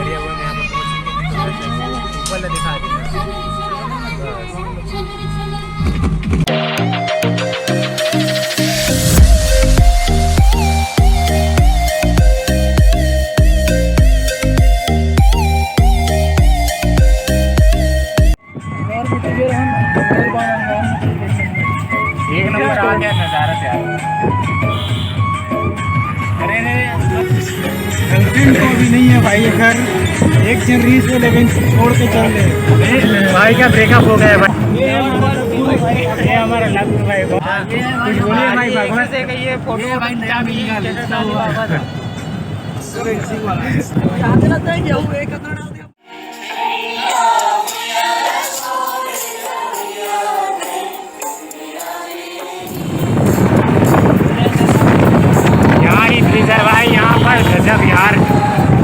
दरिया वन यहाँ पर पहुँचेंगे तो ऊपर दिखा देना एक नंबर आ गया नज़ारा से गर्लफ्रेंड तो अभी नहीं है भाई, घर एक जन रीस में लेकिन छोड़ के चल रहे भाई का ब्रेकअप हो गया भाई। ये हमारा लव भाई कुछ बोलिए भाई भगवान से कहिए फोटो भाई नया मिलेगा यहाँ ही फ्रीजर भाई यहाँ पर गजब यार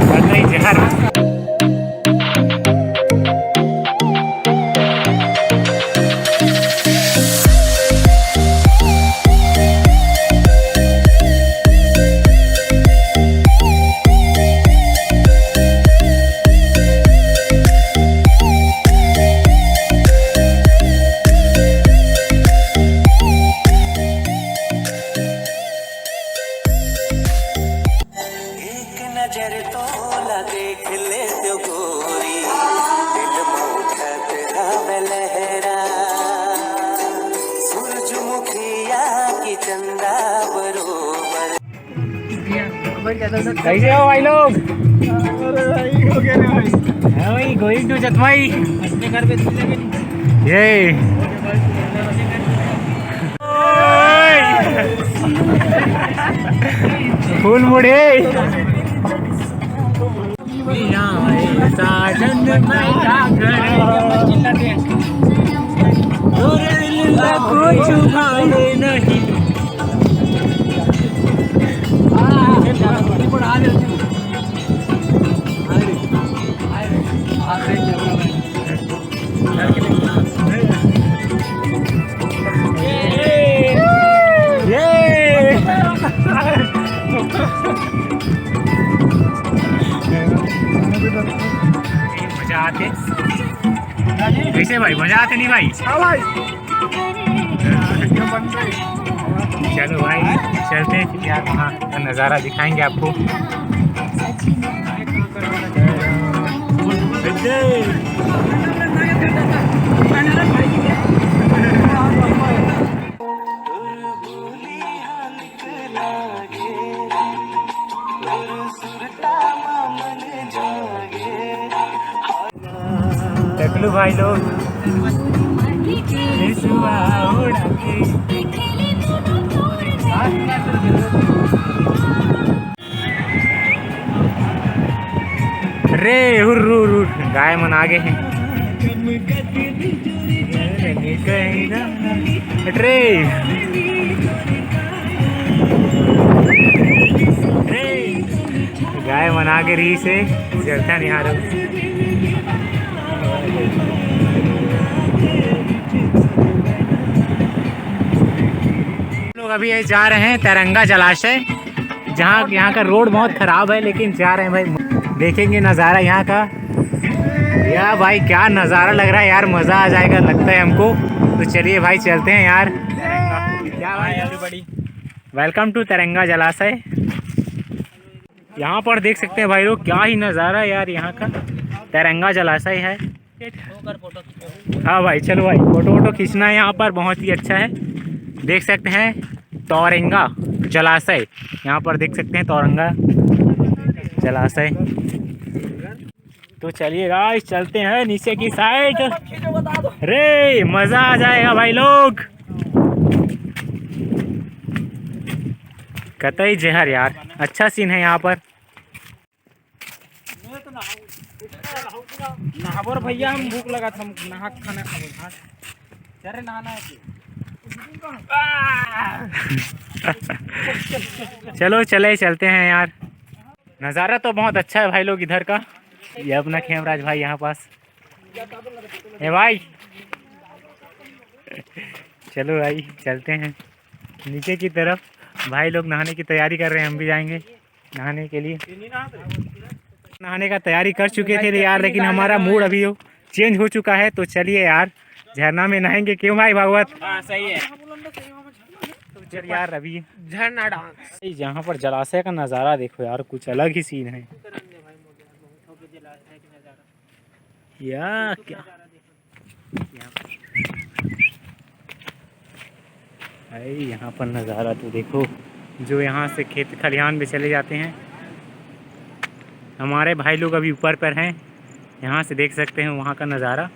कतई जहर। नजर तो देख ले तो गोरी दिल मोहब्बत का लहरा सूरजमुखिया की चंदा बरोबर। कैसे हो भाई लोग? भाई गोइंग टू जतवाई अपने घर पे ये फूल मुड़े साजन नहीं मजा आते कैसे भाई? मजा आते नहीं भाई? चलो भाई चलते हैं यार, वहाँ का नज़ारा दिखाएंगे आपको। देख लो भाई लोग रे हुर्रू गाय मन आगे हैं रे गाय मन आगे रही से चलता नहीं आ रहा। लोग अभी ये जा रहे हैं तिरंगा जलाशय, जहाँ यहाँ का रोड बहुत ख़राब है लेकिन जा रहे हैं भाई, देखेंगे नज़ारा यहाँ का। यार भाई क्या नज़ारा लग रहा है यार, मज़ा आ जाएगा लगता है हमको। तो चलिए भाई चलते हैं यार। क्या भाई एवरीबॉडी, वेलकम टू तिरंगा जलाशय। यहाँ पर देख सकते हैं भाई लोग क्या ही नज़ारा यार, यहाँ का तिरंगा जलाशय है। हाँ भाई चलो भाई फोटो वोटो खींचना है यहाँ पर, बहुत ही अच्छा है। देख सकते हैं तिरंगा जलाशय, यहाँ पर देख सकते हैं तिरंगा जलाशय। तो चलिए गाइस चलते हैं नीचे की साइड, रे मज़ा आ जाएगा भाई लोग। कतई जहर यार, अच्छा सीन है यहाँ पर। नहाबर भैया, हम भूख लगा था, हम नहा खाना खा चले नहाना है। चलो चलते हैं यार। नज़ारा तो बहुत अच्छा है भाई लोग इधर का। ये अपना खेमराज भाई यहाँ पास है भाई। चलो भाई चलते हैं नीचे की तरफ। भाई लोग नहाने की तैयारी कर रहे हैं, हम भी जाएंगे नहाने के लिए। नहाने का तैयारी कर चुके थे यार, लेकिन हमारा मूड अभी चेंज हो चुका है। तो चलिए यार झरना में नहाएंगे, क्यों भाई भागवत? हाँ सही है। तो चल यार अभी झरना डांस यहाँ पर जलाशय का नज़ारा देखो यार, कुछ अलग ही सीन है या क्या। भाई यहाँ पर नज़ारा तो देखो, जो यहाँ से खेत खलिहान में चले जाते हैं। हमारे भाई लोग अभी ऊपर पर हैं, यहाँ से देख सकते हैं वहाँ का नज़ारा।